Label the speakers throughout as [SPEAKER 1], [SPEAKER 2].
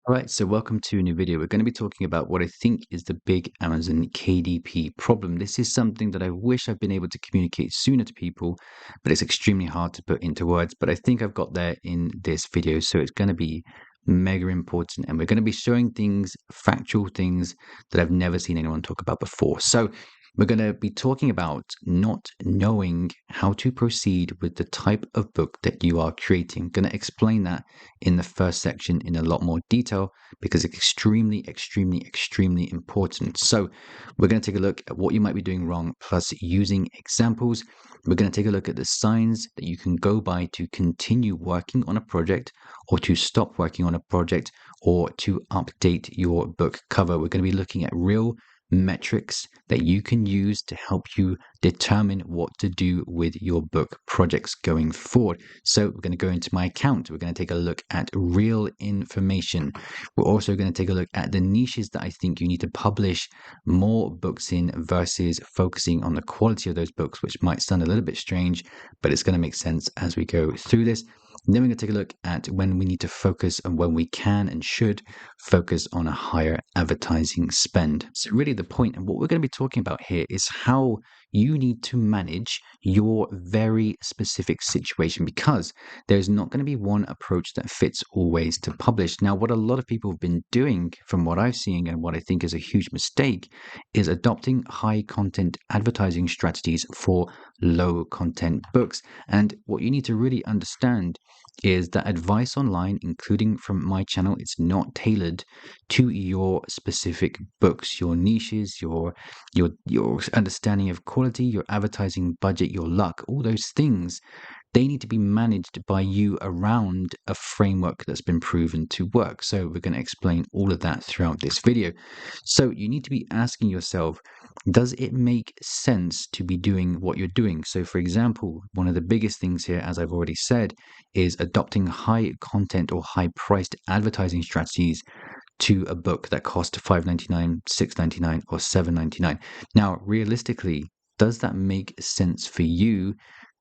[SPEAKER 1] All right, so welcome to a new video. We're going to be talking about what I think is the big Amazon KDP problem. This is something that I wish I've been able to communicate sooner to people, but it's extremely hard to put into words. But I think I've got there in this video. So it's going to be mega important. And we're going to be showing things, factual things that I've never seen anyone talk about before. So we're going to be talking about not knowing how to proceed with the type of book that you are creating. Going to explain that in the first section in a lot more detail because it's extremely important. So we're going to take a look at what you might be doing wrong, plus using examples. We're going to take a look at the signs that you can go by to continue working on a project or to stop working on a project or to update your book cover. We're going to be looking at real metrics that you can use to help you determine what to do with your book projects going forward. So we're going to go into my account. We're going to take a look at real information. We're also going to take a look at the niches that I think you need to publish more books in versus focusing on the quality of those books, which might sound a little bit strange, but it's going to make sense as we go through this. And then we're going to take a look at when we need to focus and when we can and should focus on a higher advertising spend. So really the point and what we're going to be talking about here is how you need to manage your very specific situation, because there's not going to be one approach that fits always to publish. Now, what a lot of people have been doing from what I've seen and what I think is a huge mistake is adopting high content advertising strategies for low content books. And what you need to really understand is that advice online, including from my channel, it's not tailored to your specific books, your niches, your understanding of quality, your advertising budget, your luck, all those things. They need to be managed by you around a framework that's been proven to work. So we're going to explain all of that throughout this video. So you need to be asking yourself, does it make sense to be doing what you're doing? So for example, one of the biggest things here, as I've already said, is adopting high content or high priced advertising strategies to a book that costs $5.99, $6.99, or $7.99. Now, realistically, does that make sense for you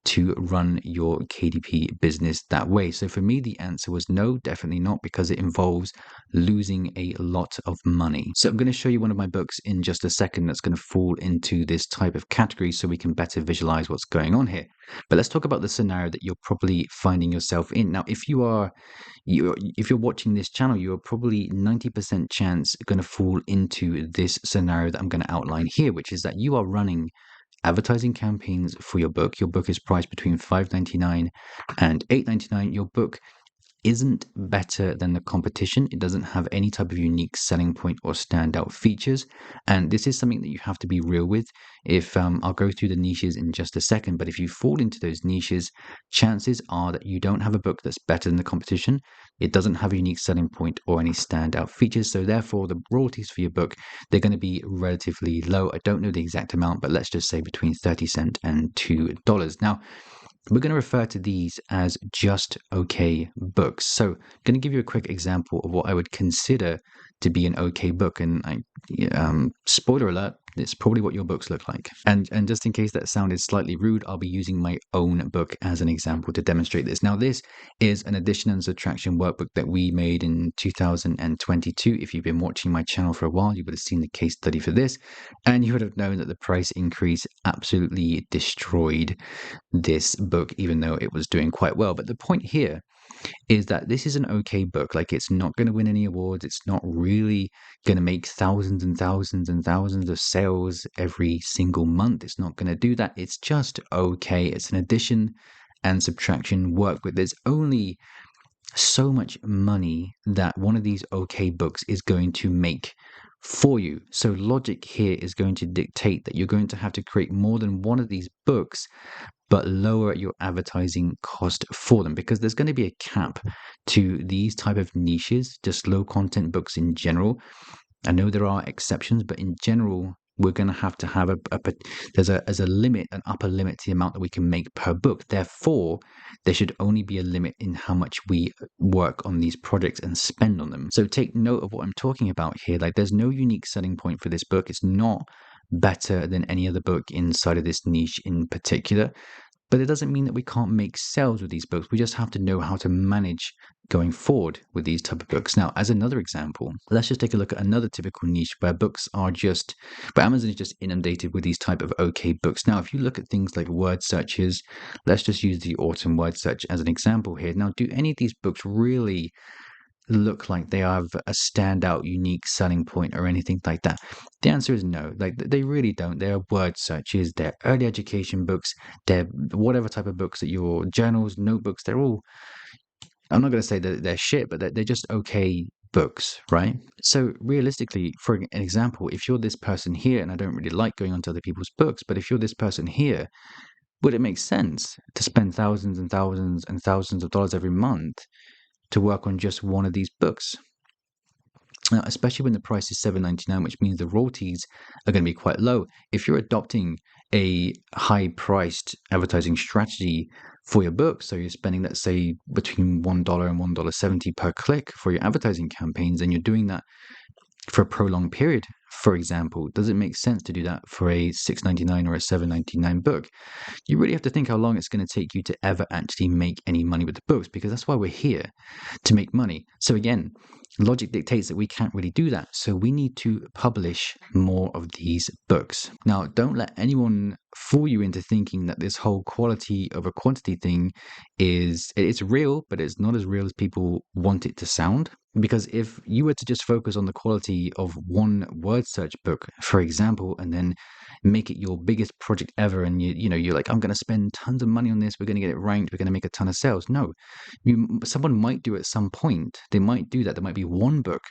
[SPEAKER 1] to run your KDP business that way? So for me, the answer was no, definitely not, because it involves losing a lot of money. So I'm going to show you one of my books in just a second that's going to fall into this type of category so we can better visualize what's going on here. But let's talk about the scenario that you're probably finding yourself in. Now, if you're watching this channel, you're probably 90% chance going to fall into this scenario that I'm going to outline here, which is that you are running advertising campaigns for your book. Your book is priced between $5.99 and $8.99. Your book isn't better than the competition. It doesn't have any type of unique selling point or standout features. And this is something that you have to be real with. If I'll go through the niches in just a second, but if you fall into those niches, chances are that you don't have a book that's better than the competition. It doesn't have a unique selling point or any standout features. So therefore, the royalties for your book, they're going to be relatively low. I don't know the exact amount, but let's just say between 30 cents and $2. Now, we're going to refer to these as just okay books. So I'm going to give you a quick example of what I would consider to be an okay book. And spoiler alert, it's probably what your books look like. And just in case that sounded slightly rude, I'll be using my own book as an example to demonstrate this. Now, this is an addition and subtraction workbook that we made in 2022. If you've been watching my channel for a while, you would have seen the case study for this, and you would have known that the price increase absolutely destroyed this book, even though it was doing quite well. But the point here is that this is an okay book. Like, it's not going to win any awards. It's not really going to make thousands and thousands and thousands of sales every single month. It's not going to do that. It's just okay. It's an addition and subtraction workbook. There's only so much money that one of these okay books is going to make for you. So logic here is going to dictate that you're going to have to create more than one of these books, but lower your advertising cost for them, because there's going to be a cap to these type of niches, just low content books in general. I know there are exceptions, but in general, we're going to have there's a limit, an upper limit to the amount that we can make per book. Therefore, there should only be a limit in how much we work on these projects and spend on them. So take note of what I'm talking about here. Like, there's no unique selling point for this book. It's not better than any other book inside of this niche in particular. But it doesn't mean that we can't make sales with these books. We just have to know how to manage going forward with these type of books. Now, as another example, let's just take a look at another typical niche where Amazon is just inundated with these type of okay books. Now, if you look at things like word searches, let's just use the autumn word search as an example here. Now, do any of these books really look like they have a standout, unique selling point or anything like that? The answer is no. Like, they really don't. They're word searches, they're early education books, they're whatever type of books that your journals, notebooks, they're all, I'm not going to say that they're shit, but they're just okay books, right? So realistically, for an example, if you're this person here, and I don't really like going onto other people's books, but if you're this person here, would it make sense to spend thousands and thousands and thousands of dollars every month to work on just one of these books? Now, especially when the price is $7.99, which means the royalties are going to be quite low. If you're adopting a high-priced advertising strategy for your book, so you're spending, let's say, between $1 and $1.70 per click for your advertising campaigns, and you're doing that for a prolonged period, for example, does it make sense to do that for a $6.99 or a $7.99 book? You really have to think how long it's going to take you to ever actually make any money with the books, because that's why we're here, to make money. So again, logic dictates that we can't really do that. So we need to publish more of these books. Now, don't let anyone fool you into thinking that this whole quality over quantity thing it's real, but it's not as real as people want it to sound. Because if you were to just focus on the quality of one word search book, for example, and then make it your biggest project ever, and you're like, I'm going to spend tons of money on this, we're going to get it ranked, we're going to make a ton of sales. No, someone might do at some point. They might do that. There might be one book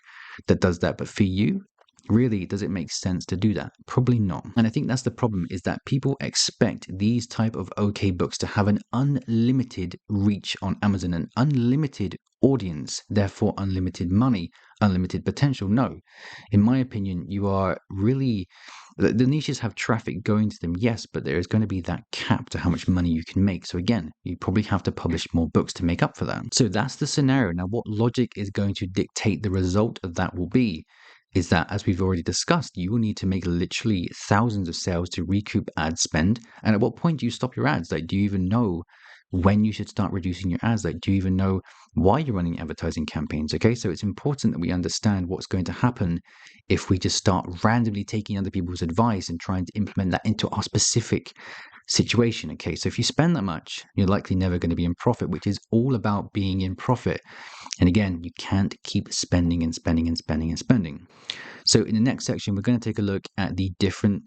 [SPEAKER 1] that does that, but for you, really, does it make sense to do that? Probably not. And I think that's the problem, is that people expect these type of okay books to have an unlimited reach on Amazon, an unlimited audience, therefore unlimited money, unlimited potential. No, in my opinion, you are really, the niches have traffic going to them, yes, but there is going to be that cap to how much money you can make. So again, you probably have to publish more books to make up for that. So that's the scenario. Now, what logic is going to dictate the result of that will be is that, as we've already discussed, you will need to make literally thousands of sales to recoup ad spend. And at what point do you stop your ads? Like, do you even know when you should start reducing your ads? Like, do you even know why you're running advertising campaigns? Okay, so it's important that we understand what's going to happen if we just start randomly taking other people's advice and trying to implement that into our specific situation. Okay, so if you spend that much, you're likely never going to be in profit, which is all about being in profit. And again, you can't keep spending and spending and spending and spending. So in the next section, we're going to take a look at the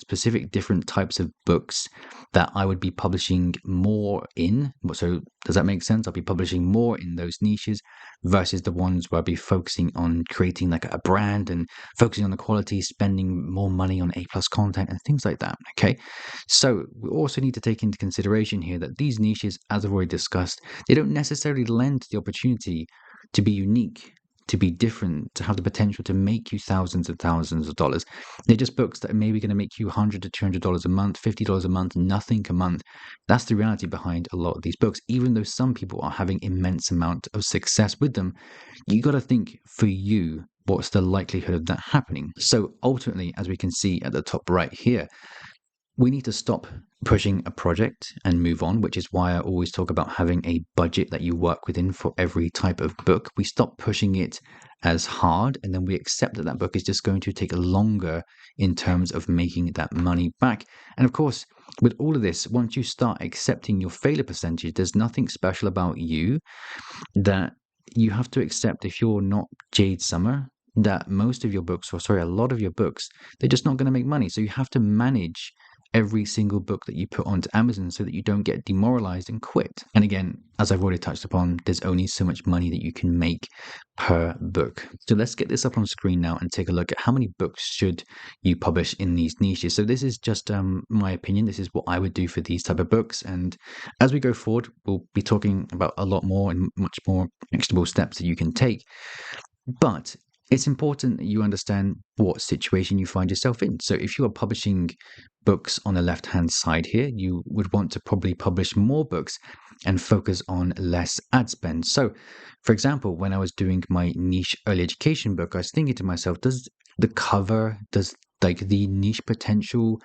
[SPEAKER 1] specific different types of books that I would be publishing more in. So does that make sense? I'll be publishing more in those niches versus the ones where I'll be focusing on creating like a brand and focusing on the quality, spending more money on A+ content and things like that. Okay. So we also need to take into consideration here that these niches, as I've already discussed, they don't necessarily lend to the opportunity to be unique, to be different, to have the potential to make you thousands and thousands of dollars. They're just books that are maybe going to make you $100 to $200 a month, $50 a month, nothing a month. That's the reality behind a lot of these books. Even though some people are having immense amount of success with them, you got to think, for you, what's the likelihood of that happening? So ultimately, as we can see at the top right here, we need to stop pushing a project and move on, which is why I always talk about having a budget that you work within for every type of book. We stop pushing it as hard, and then we accept that that book is just going to take longer in terms of making that money back. And of course, with all of this, once you start accepting your failure percentage, there's nothing special about you that you have to accept. If you're not Jade Summer, that most of your books, or sorry, a lot of your books, they're just not going to make money. So you have to manage every single book that you put onto Amazon so that you don't get demoralized and quit. And again, as I've already touched upon, there's only so much money that you can make per book. So let's get this up on screen now and take a look at how many books should you publish in these niches. So this is just my opinion. This is what I would do for these type of books. And as we go forward, we'll be talking about a lot more and much more actionable steps that you can take. But it's important that you understand what situation you find yourself in. So if you are publishing books on the left-hand side here, you would want to probably publish more books and focus on less ad spend. So, for example, when I was doing my niche early education book, I was thinking to myself, does the cover, does like the niche potential,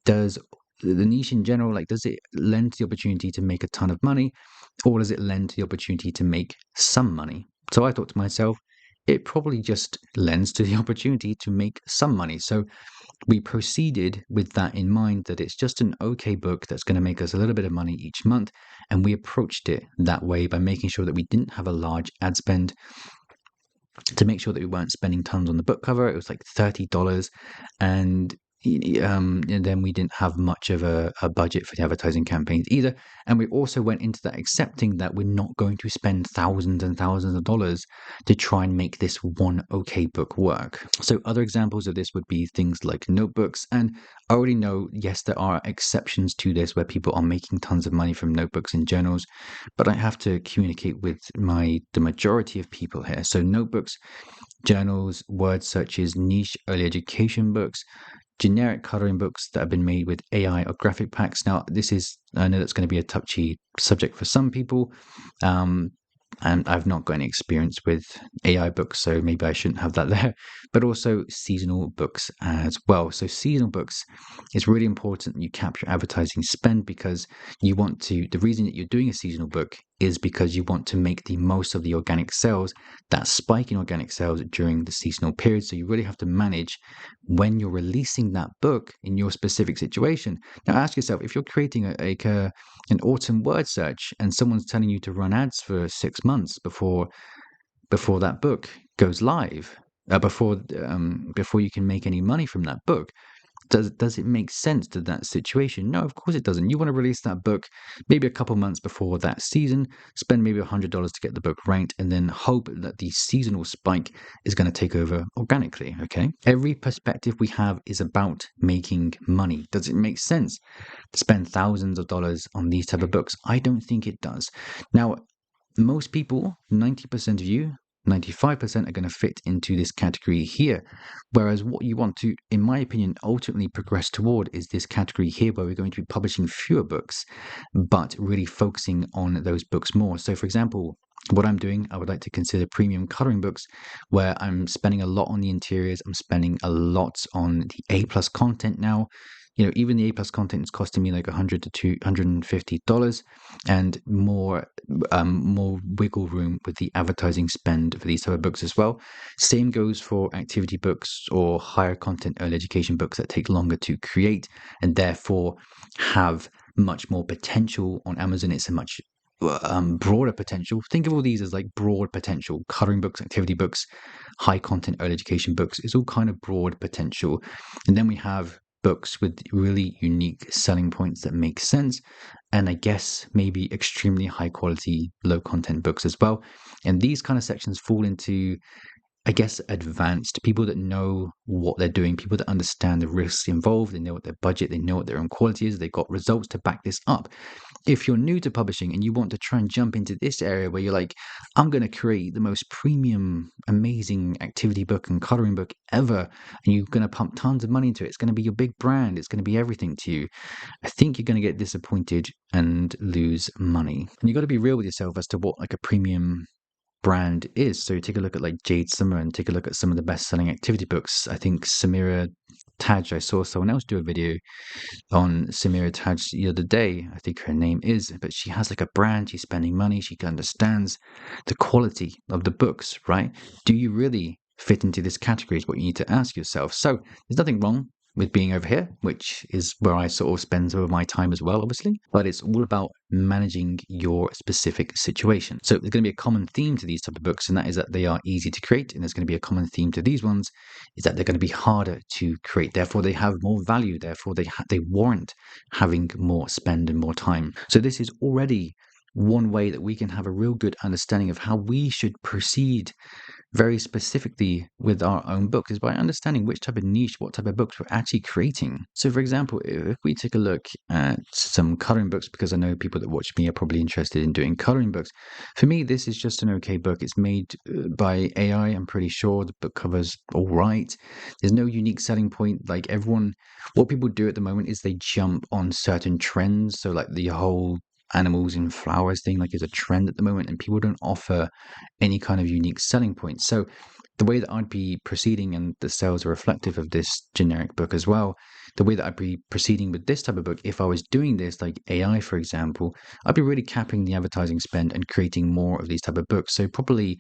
[SPEAKER 1] does the niche in general, like, does it lend to the opportunity to make a ton of money, or does it lend to the opportunity to make some money? So I thought to myself, it probably just lends to the opportunity to make some money. So we proceeded with that in mind, that it's just an okay book that's going to make us a little bit of money each month. And we approached it that way by making sure that we didn't have a large ad spend, to make sure that we weren't spending tons on the book cover. It was like $30, and and then we didn't have much of a budget for the advertising campaigns either. And we also went into that accepting that we're not going to spend thousands and thousands of dollars to try and make this one okay book work. So other examples of this would be things like notebooks. And I already know, yes, there are exceptions to this where people are making tons of money from notebooks and journals, but I have to communicate with the majority of people here. So notebooks, journals, word searches, niche early education books, generic coloring books that have been made with AI or graphic packs. Now, I know that's going to be a touchy subject for some people. And I've not got any experience with AI books, so maybe I shouldn't have that there. But also seasonal books as well. So seasonal books, it's really important you capture advertising spend, because the reason that you're doing a seasonal book is because you want to make the most of the organic sales, that spike in organic sales during the seasonal period. So you really have to manage when you're releasing that book in your specific situation. Now ask yourself, if you're creating an autumn word search and someone's telling you to run ads for 6 months before that book goes live, before you can make any money from that book, does it make sense to that situation? No, of course it doesn't. You want to release that book maybe a couple months before that season, spend maybe $100 to get the book ranked, and then hope that the seasonal spike is going to take over organically. Okay, every perspective we have is about making money. Does it make sense to spend thousands of dollars on these type of books? I don't think it does. Now, most people, 90% of you, 95% are going to fit into this category here. Whereas what you want to, in my opinion, ultimately progress toward is this category here, where we're going to be publishing fewer books, but really focusing on those books more. So, for example, what I'm doing, I would like to consider premium coloring books, where I'm spending a lot on the interiors. I'm spending a lot on the A plus content now. Even the A plus content is costing me like $100 to $250, and more wiggle room with the advertising spend for these type of books as well. Same goes for activity books or higher content early education books that take longer to create and therefore have much more potential on Amazon. It's a much broader potential. Think of all these as like broad potential. Coloring books, activity books, high content early education books is all kind of broad potential. And then we have books with really unique selling points that make sense, and I guess maybe extremely high quality, low content books as well. And these kind of sections fall into, I guess, advanced people that know what they're doing, people that understand the risks involved, they know what their budget, they know what their own quality is, they've got results to back this up. If you're new to publishing and you want to try and jump into this area where you're like, I'm going to create the most premium, amazing activity book and coloring book ever, and you're going to pump tons of money into it, it's going to be your big brand, it's going to be everything to you, I think you're going to get disappointed and lose money. And you got to be real with yourself as to what like a premium brand is. So take a look at like Jade Summer and take a look at some of the best-selling activity books. I think Samira Taj, I saw someone else do a video on Samira Taj the other day, I think her name is, but she has like a brand, she's spending money, she understands the quality of the books, right? Do you really fit into this category is what you need to ask yourself. So there's nothing wrong with being over here, which is where I sort of spend some of my time as well, obviously, but it's all about managing your specific situation. So there's going to be a common theme to these type of books, and that is that they are easy to create, and there's going to be a common theme to these ones is that they're going to be harder to create. Therefore, they have more value. Therefore, they warrant having more spend and more time. So this is already one way that we can have a real good understanding of how we should proceed very specifically with our own books, is by understanding which type of niche, what type of books we're actually creating. So for example, if we take a look at some coloring books, because I know people that watch me are probably interested in doing coloring books. For me, this is just an okay book. It's made by AI, I'm pretty sure. The book cover's all right. There's no unique selling point. Like what people do at the moment is they jump on certain trends. So like the whole animals in flowers thing like is a trend at the moment, and people don't offer any kind of unique selling point. So the way that I'd be proceeding, and the sales are reflective of this generic book as well, the way that I'd be proceeding with this type of book, if I was doing this like AI, for example, I'd be really capping the advertising spend and creating more of these type of books. So probably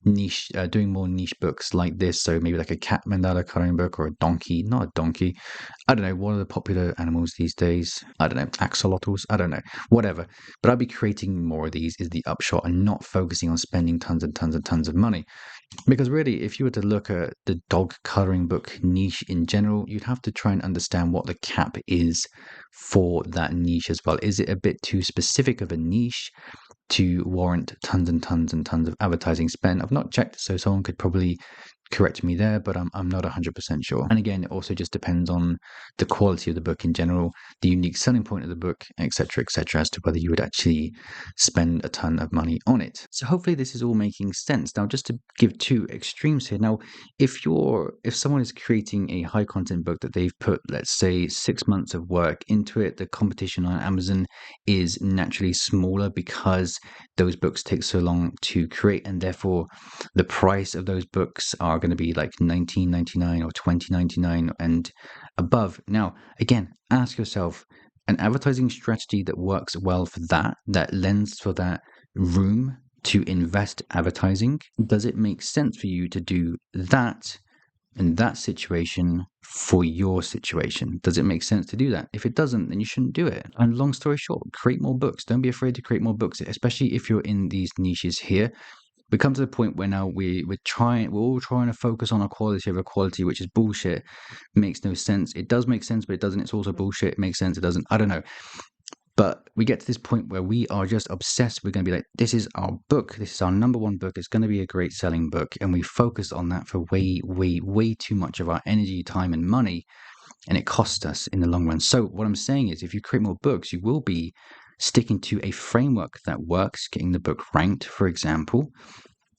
[SPEAKER 1] niche, doing more niche books like this. So maybe like a cat mandala coloring book, or a donkey, not a donkey. I don't know. What are the popular animals these days? I don't know. Axolotls? I don't know. Whatever. But I'd be creating more of these, is the upshot, and not focusing on spending tons and tons and tons of money. Because really, if you were to look at the dog coloring book niche in general, you'd have to try and understand what the cap is for that niche as well. Is it a bit too specific of a niche to warrant tons and tons and tons of advertising spend? I've not checked, so someone could probably correct me there, but I'm not 100% sure. And again, it also just depends on the quality of the book in general, the unique selling point of the book, etc., etc., as to whether you would actually spend a ton of money on it. So hopefully this is all making sense. Now, just to give two extremes here. Now, if someone is creating a high content book that they've put, let's say, 6 months of work into it, the competition on Amazon is naturally smaller because those books take so long to create, and therefore the price of those books are going to be like $19.99 or $20.99 and above. Now, again, ask yourself, an advertising strategy that works well for that lends for that room to invest advertising, does it make sense for you to do that in that situation for your situation? Does it make sense to do that? If it doesn't, then you shouldn't do it. And long story short, create more books. Don't be afraid to create more books, especially if you're in these niches here. We come to the point where now we're all trying to focus on equality over quality, which is bullshit. Makes no sense. It does make sense, but it doesn't. It's also bullshit. It makes sense. It doesn't. I don't know. But we get to this point where we are just obsessed. We're going to be like, this is our book. This is our number one book. It's going to be a great selling book. And we focus on that for way, way, way too much of our energy, time, and money. And it costs us in the long run. So what I'm saying is, if you create more books, you will be sticking to a framework that works, getting the book ranked, for example,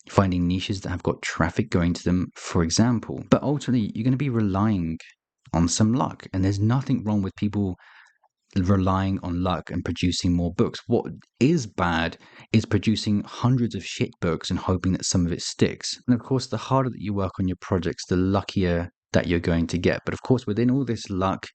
[SPEAKER 1] finding niches that have got traffic going to them, for example. But ultimately, you're going to be relying on some luck. And there's nothing wrong with people relying on luck and producing more books. What is bad is producing hundreds of shit books and hoping that some of it sticks. And of course, the harder that you work on your projects, the luckier that you're going to get. But of course, within all this luck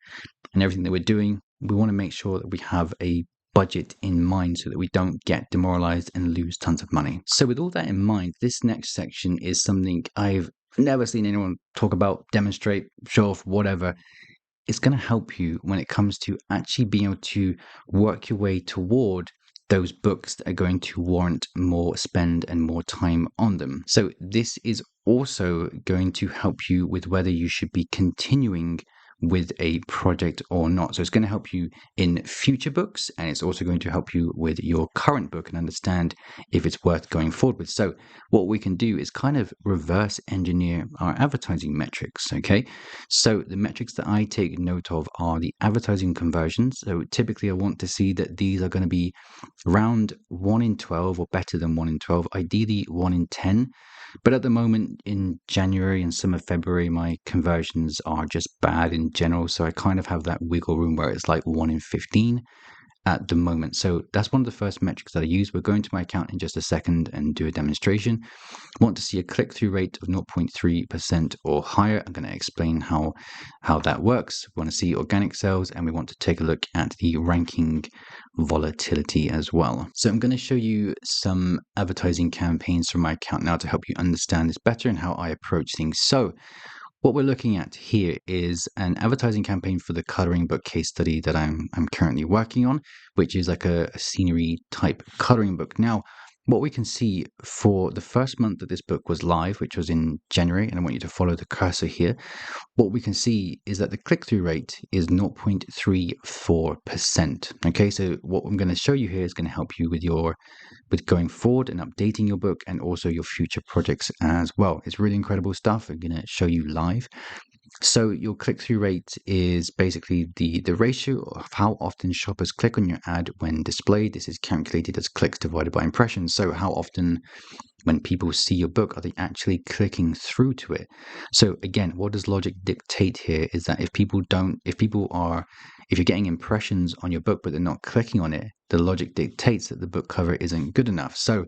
[SPEAKER 1] and everything that we're doing, we want to make sure that we have a budget in mind so that we don't get demoralized and lose tons of money. So with all that in mind, this next section is something I've never seen anyone talk about, demonstrate, show off, whatever. It's going to help you when it comes to actually being able to work your way toward those books that are going to warrant more spend and more time on them. So this is also going to help you with whether you should be continuing with a project or not. So it's going to help you in future books, and it's also going to help you with your current book and understand if it's worth going forward with. So what we can do is kind of reverse engineer our advertising metrics, okay? So the metrics that I take note of are the advertising conversions. So typically I want to see that these are going to be around 1 in 12 or better than 1 in 12, ideally 1 in 10. But at the moment in January and some of February, my conversions are just bad in general. So I kind of have that wiggle room where it's like 1 in 15 at the moment. So that's one of the first metrics that I use. We're going to my account in just a second and do a demonstration. I want to see a click-through rate of 0.3% or higher. I'm going to explain how that works. We want to see organic sales, and we want to take a look at the ranking volatility as well. So I'm going to show you some advertising campaigns from my account now to help you understand this better and how I approach things. So what we're looking at here is an advertising campaign for the coloring book case study that I'm currently working on, which is like a scenery type coloring book. Now, what we can see for the first month that this book was live, which was in January, and I want you to follow the cursor here, what we can see is that the click-through rate is 0.34%. Okay, so what I'm going to show you here is going to help you with going forward and updating your book and also your future projects as well. It's really incredible stuff. I'm going to show you live. So your click-through rate is basically the ratio of how often shoppers click on your ad when displayed. This is calculated as clicks divided by impressions. So how often when people see your book, are they actually clicking through to it? So again, what does logic dictate here is that if you're getting impressions on your book, but they're not clicking on it, the logic dictates that the book cover isn't good enough. So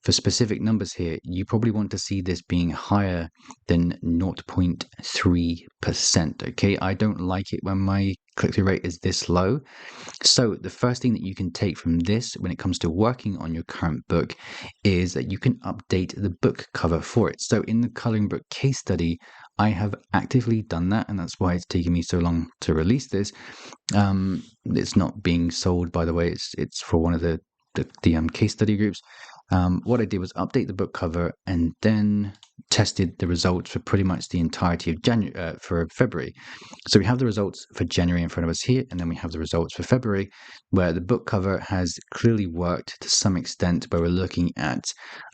[SPEAKER 1] for specific numbers here, you probably want to see this being higher than 0.3%. Okay, I don't like it when my click-through rate is this low. So the first thing that you can take from this when it comes to working on your current book is that you can update the book cover for it. So in the coloring book case study, I have actively done that, and that's why it's taken me so long to release this. It's not being sold, by the way. It's for one of the case study groups. What I did was update the book cover and then tested the results for pretty much the entirety of January for February. So we have the results for January in front of us here, and then we have the results for February, where the book cover has clearly worked to some extent, where we're looking at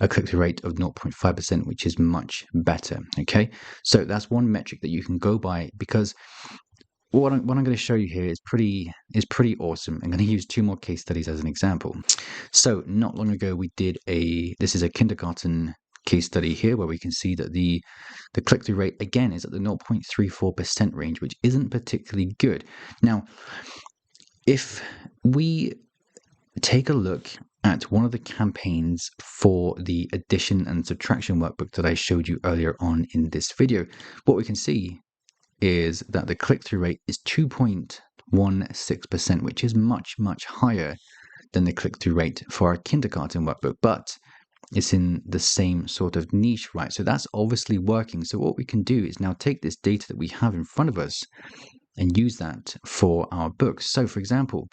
[SPEAKER 1] a click-through rate of 0.5%, which is much better. Okay, so that's one metric that you can go by, because what I'm going to show you here is pretty awesome. I'm going to use two more case studies as an example. So not long ago, we did this is a kindergarten case study here, where we can see that the click-through rate again is at the 0.34% range, which isn't particularly good. Now, if we take a look at one of the campaigns for the addition and subtraction workbook that I showed you earlier on in this video, what we can see is that the click-through rate is 2.16%, which is much, much higher than the click-through rate for our kindergarten workbook, but it's in the same sort of niche, right? So that's obviously working. So what we can do is now take this data that we have in front of us and use that for our books. So for example,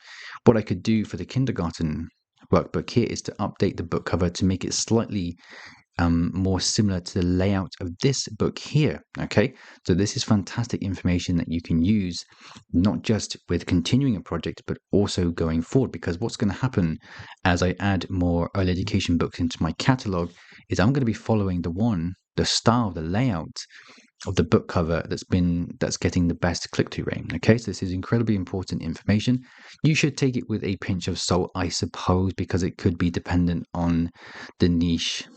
[SPEAKER 1] what I could do for the kindergarten workbook here is to update the book cover to make it slightly more similar to the layout of this book here. Okay, so this is fantastic information that you can use not just with continuing a project, but also going forward, because what's going to happen as I add more early education books into my catalog is I'm going to be following the style, the layout of the book cover that's getting the best click-through rate. Okay, so this is incredibly important information. You should take it with a pinch of salt, I suppose, because it could be dependent on the niche,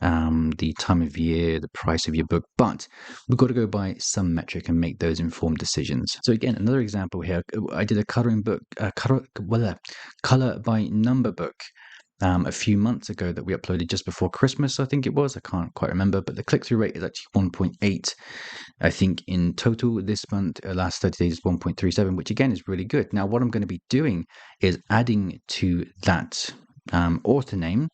[SPEAKER 1] the time of year, the price of your book, but we've got to go by some metric and make those informed decisions. So again, another example here, I did a color by number book a few months ago that we uploaded just before Christmas, I think it was. I can't quite remember, but the click-through rate is actually 1.8. I think in total this month, last 30 days, 1.37, which again is really good. Now, what I'm going to be doing is adding to that author name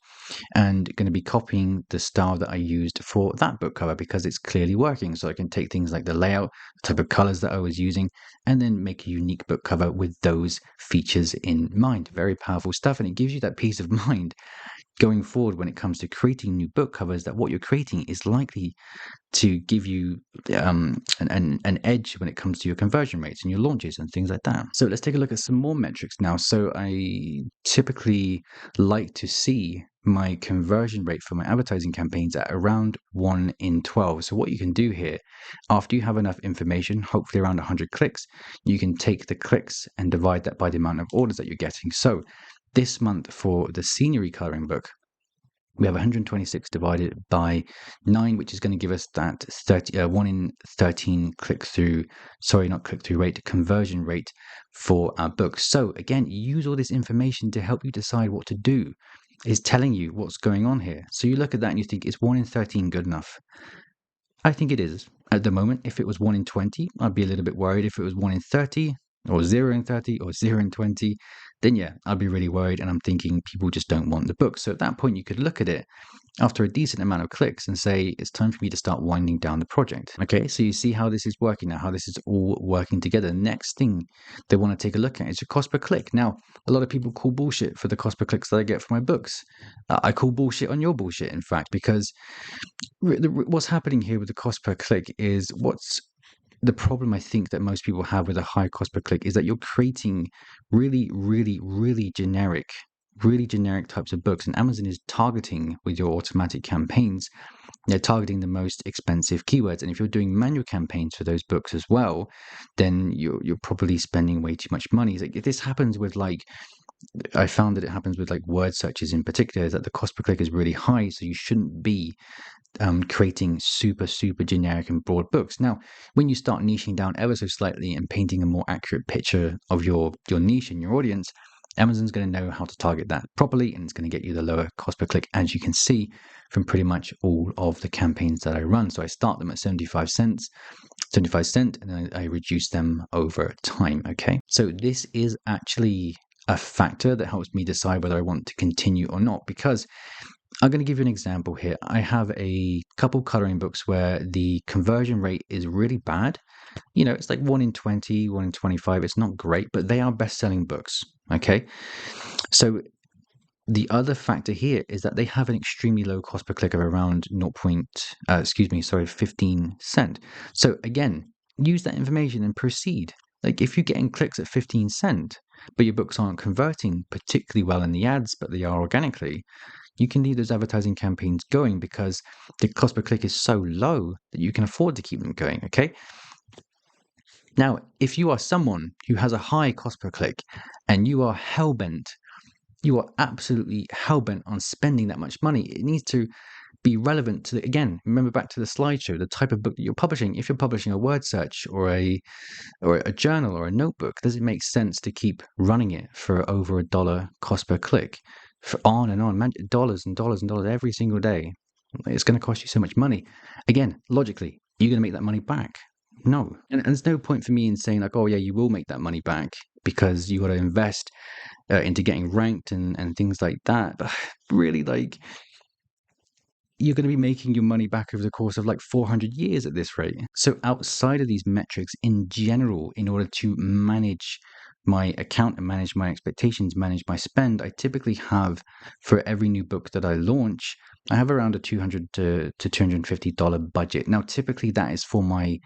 [SPEAKER 1] and going to be copying the style that I used for that book cover, because it's clearly working. So I can take things like the layout, the type of colors that I was using, and then make a unique book cover with those features in mind. Very powerful stuff, and it gives you that peace of mind going forward when it comes to creating new book covers, that what you're creating is likely to give you an edge when it comes to your conversion rates and your launches and things like that. So let's take a look at some more metrics now. So I typically like to see my conversion rate for my advertising campaigns at around 1 in 12. So what you can do here, after you have enough information, hopefully around 100 clicks, you can take the clicks and divide that by the amount of orders that you're getting. So this month for the scenery coloring book, we have 126 divided by 9, which is going to give us that 1 in 13 conversion rate for our book. So again, use all this information to help you decide what to do. It's telling you what's going on here. So you look at that and you think, is 1 in 13 good enough? I think it is at the moment. If it was 1 in 20, I'd be a little bit worried. If it was 1 in 30, or 0 in 30, or 0 in 20, then yeah, I'd be really worried, and I'm thinking people just don't want the book. So at that point, you could look at it after a decent amount of clicks and say, it's time for me to start winding down the project. Okay, so you see how this is working now, how this is all working together. The next thing they want to take a look at is your cost per click. Now, a lot of people call bullshit for the cost per clicks that I get for my books. I call bullshit on your bullshit, in fact, because what's happening here with the cost per click is the problem I think that most people have with a high cost per click is that you're creating really, really, really generic really generic types of books, and Amazon is targeting with your automatic campaigns, they're targeting the most expensive keywords. And if you're doing manual campaigns for those books as well, then you're probably spending way too much money. It's like, if this happens with I found that it happens with word searches in particular, is that the cost per click is really high, so you shouldn't be creating super generic and broad books. Now, when you start niching down ever so slightly and painting a more accurate picture of your niche and your audience, Amazon's going to know how to target that properly, and it's going to get you the lower cost per click, as you can see from pretty much all of the campaigns that I run. So I start them at 75 cents, and then I reduce them over time. Okay, so this is actually a factor that helps me decide whether I want to continue or not, because I'm going to give you an example here. I have a couple coloring books where the conversion rate is really bad. It's like 1 in 20, 1 in 25. It's not great, but they are best-selling books. Okay. So the other factor here is that they have an extremely low cost per click of around 15 cent. So again, use that information and proceed. Like, if you're getting clicks at 15 cent, but your books aren't converting particularly well in the ads, but they are organically, you can leave those advertising campaigns going because the cost per click is so low that you can afford to keep them going. Okay. Now, if you are someone who has a high cost per click and you are absolutely hell-bent on spending that much money, it needs to be relevant to again, remember back to the slideshow, the type of book that you're publishing. If you're publishing a word search or a journal or a notebook, does it make sense to keep running it for over $1 cost per click for on and on, dollars and dollars and dollars every single day? It's going to cost you so much money. Again, logically, you're going to make that money back. No. And there's no point for me in saying oh yeah, you will make that money back because you got to invest into getting ranked and things like that. But really, you're going to be making your money back over the course of 400 years at this rate. So outside of these metrics in general, in order to manage my account and manage my expectations, manage my spend, I typically have, for every new book that I launch, I have around a $200 to $250 budget. Now, typically that is for my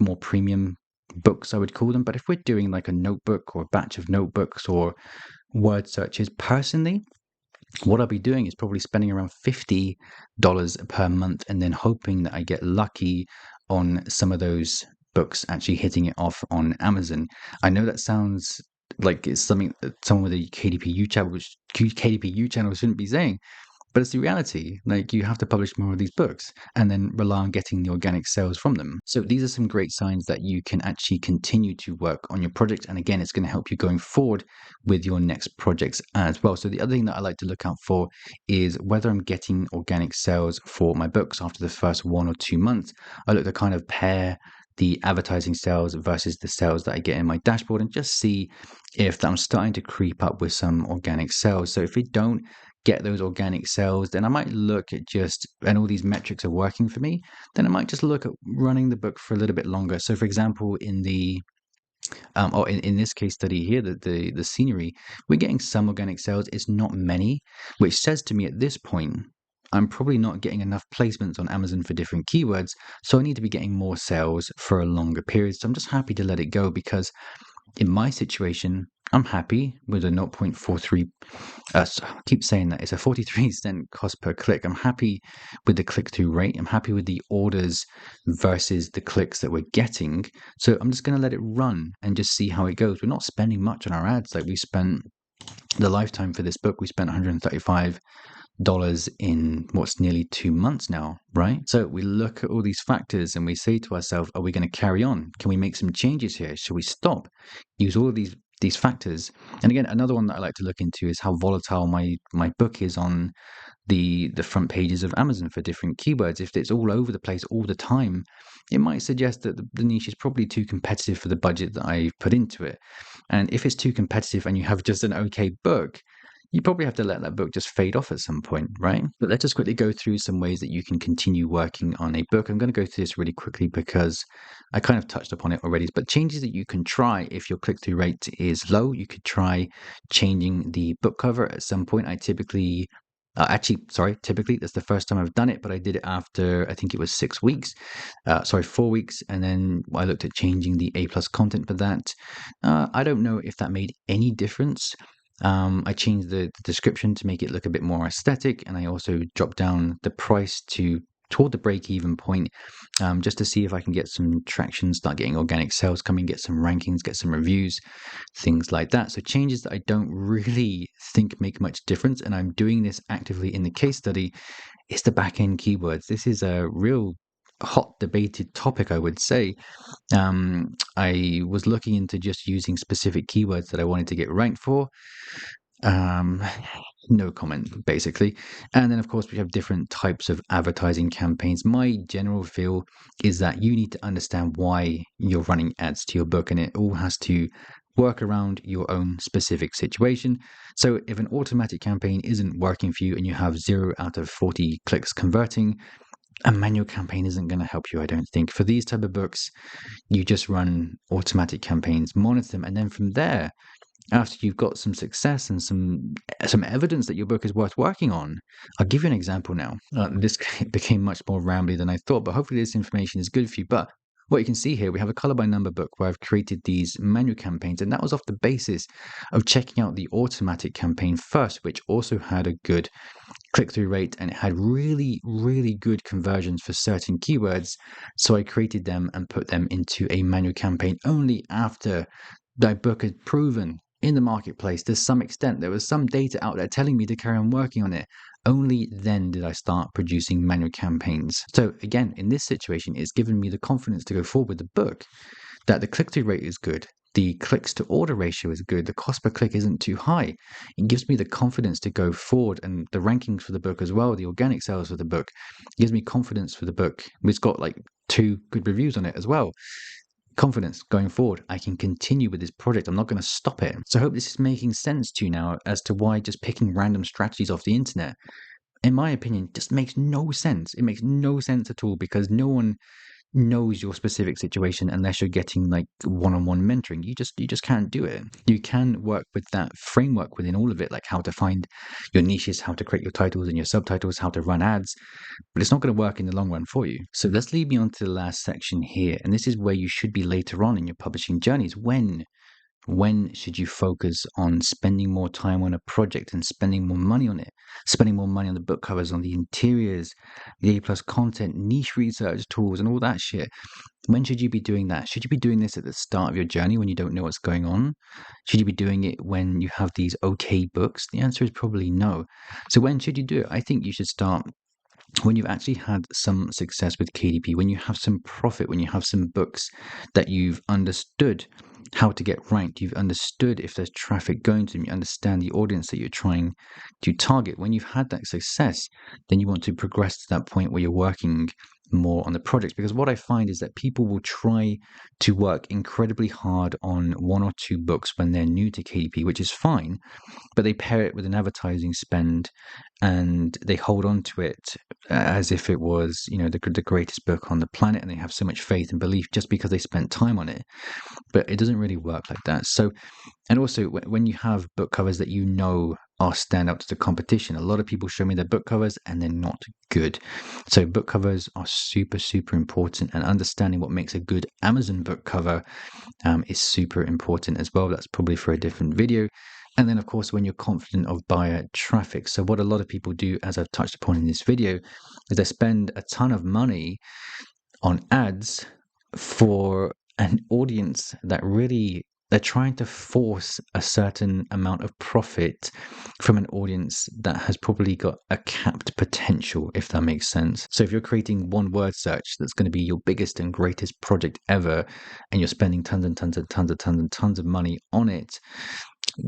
[SPEAKER 1] more premium books, I would call them. But if we're doing a notebook or a batch of notebooks or word searches, personally, what I'll be doing is probably spending around $50 per month and then hoping that I get lucky on some of those books actually hitting it off on Amazon. I know that sounds like it's something that someone with a KDP channel shouldn't be saying, but it's the reality. You have to publish more of these books and then rely on getting the organic sales from them. So these are some great signs that you can actually continue to work on your project. And again, it's going to help you going forward with your next projects as well. So the other thing that I like to look out for is whether I'm getting organic sales for my books after the first 1 or 2 months. I look to kind of pair the advertising sales versus the sales that I get in my dashboard and just see if I'm starting to creep up with some organic sales. So if we don't get those organic sales, then I might look at and all these metrics are working for me, then I might just look at running the book for a little bit longer. So for example, in the or in this case study here, the scenery, we're getting some organic sales. It's not many, which says to me at this point, I'm probably not getting enough placements on Amazon for different keywords. So I need to be getting more sales for a longer period. So I'm just happy to let it go because in my situation, I'm happy with a 0.43. I keep saying that it's a 43-cent cost per click. I'm happy with the click-through rate. I'm happy with the orders versus the clicks that we're getting. So I'm just going to let it run and just see how it goes. We're not spending much on our ads. We spent the lifetime for this book. We spent $135 in what's nearly 2 months now, right? So we look at all these factors and we say to ourselves, are we going to carry on? Can we make some changes here? Should we stop? Use all of these factors. And again, another one that I like to look into is how volatile my book is on the front pages of Amazon for different keywords. If it's all over the place all the time, it might suggest that the niche is probably too competitive for the budget that I've put into it. And if it's too competitive and you have just an okay book, you probably have to let that book just fade off at some point, right? But let's just quickly go through some ways that you can continue working on a book. I'm going to go through this really quickly because I kind of touched upon it already. But changes that you can try if your click-through rate is low, you could try changing the book cover at some point. Typically, that's the first time I've done it, but I did it after, I think it was 4 weeks. And then I looked at changing the A+ content for that. I don't know if that made any difference. I changed the description to make it look a bit more aesthetic, and I also dropped down the price toward the break-even point, just to see if I can get some traction, start getting organic sales coming, get some rankings, get some reviews, things like that. So changes that I don't really think make much difference, and I'm doing this actively in the case study, is the back-end keywords. This is a real hot debated topic, I would say. I was looking into just using specific keywords that I wanted to get ranked for. Um, no comment, basically. And then, of course, we have different types of advertising campaigns. My general feel is that you need to understand why you're running ads to your book, and it all has to work around your own specific situation. So if an automatic campaign isn't working for you and you have 0 out of 40 clicks converting, a manual campaign isn't going to help you, I don't think. For these type of books, you just run automatic campaigns, monitor them, and then from there, after you've got some success and some evidence that your book is worth working on. I'll give you an example now. This became much more rambly than I thought, but hopefully this information is good for you. But what you can see here, we have a color by number book where I've created these manual campaigns, and that was off the basis of checking out the automatic campaign first, which also had a good click-through rate and it had really, really good conversions for certain keywords. So I created them and put them into a manual campaign only after my book had proven in the marketplace to some extent. There was some data out there telling me to carry on working on it. Only then did I start producing manual campaigns. So again, in this situation, it's given me the confidence to go forward with the book, that the click-through rate is good, the clicks to order ratio is good, the cost per click isn't too high. It gives me the confidence to go forward, and the rankings for the book as well, the organic sales for the book, gives me confidence for the book. It's got like 2 good reviews on it as well. Confidence going forward. I can continue with this project. I'm not going to stop it. So I hope this is making sense to you now as to why just picking random strategies off the internet, in my opinion, just makes no sense. It makes no sense at all, because no one knows your specific situation unless you're getting like one-on-one mentoring. You just can't do it. You can work with that framework within all of it, like how to find your niches, how to create your titles and your subtitles, how to run ads, but it's not going to work in the long run for you. So let's lead me on to the last section here, and this is where you should be later on in your publishing journeys. When should you focus on spending more time on a project and spending more money on it? Spending more money on the book covers, on the interiors, the A+ content, niche research tools, and all that shit. When should you be doing that? Should you be doing this at the start of your journey when you don't know what's going on? Should you be doing it when you have these okay books? The answer is probably no. So when should you do it? I think you should start when you've actually had some success with KDP, when you have some profit, when you have some books that you've understood how to get ranked, you've understood if there's traffic going to them, you understand the audience that you're trying to target. When you've had that success, then you want to progress to that point where you're working more on the project. Because what I find is that people will try to work incredibly hard on 1 or 2 books when they're new to KDP, which is fine, but they pair it with an advertising spend and they hold on to it as if it was, the greatest book on the planet, and they have so much faith and belief just because they spent time on it. But it doesn't really work like that. So, and also when you have book covers that are stand up to the competition, a lot of people show me their book covers and they're not good. So book covers are super, super important, and understanding what makes a good Amazon book cover is super important as well. That's probably for a different video. And then, of course, when you're confident of buyer traffic. So what a lot of people do, as I've touched upon in this video, is they spend a ton of money on ads for an audience that really, they're trying to force a certain amount of profit from an audience that has probably got a capped potential, if that makes sense. So if you're creating one word search that's going to be your biggest and greatest project ever, and you're spending tons and tons and tons and tons and tons of money on it,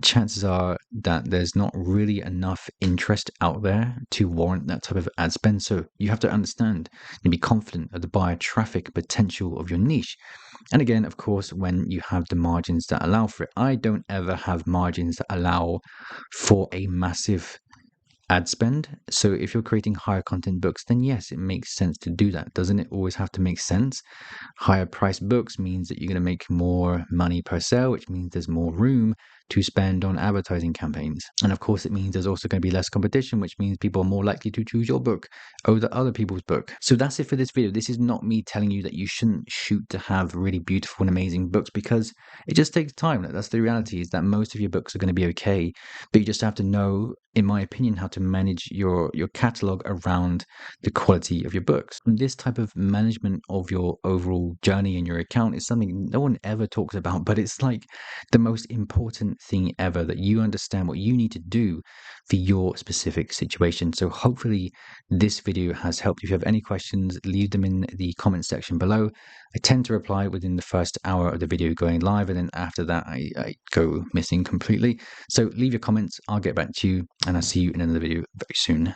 [SPEAKER 1] chances are that there's not really enough interest out there to warrant that type of ad spend. So you have to understand and be confident of the buyer traffic potential of your niche. And again, of course, when you have the margins that allow for it. I don't ever have margins that allow for a massive ad spend. So if you're creating higher content books, then yes, it makes sense to do that. Doesn't it always have to make sense? Higher priced books means that you're going to make more money per sale, which means there's more room to spend on advertising campaigns. And of course, it means there's also going to be less competition, which means people are more likely to choose your book over other people's book. So that's it for this video. This is not me telling you that you shouldn't shoot to have really beautiful and amazing books, because it just takes time. That's the reality, is that most of your books are going to be okay, but you just have to know, in my opinion, how to manage your catalog around the quality of your books. And this type of management of your overall journey in your account is something no one ever talks about, but it's like the most important thing ever, that you understand what you need to do for your specific situation. So hopefully this video has helped. If you have any questions, leave them in the comment section below. I tend to reply within the first hour of the video going live, and then after that I go missing completely. So leave your comments, I'll get back to you, and I'll see you in another video very soon.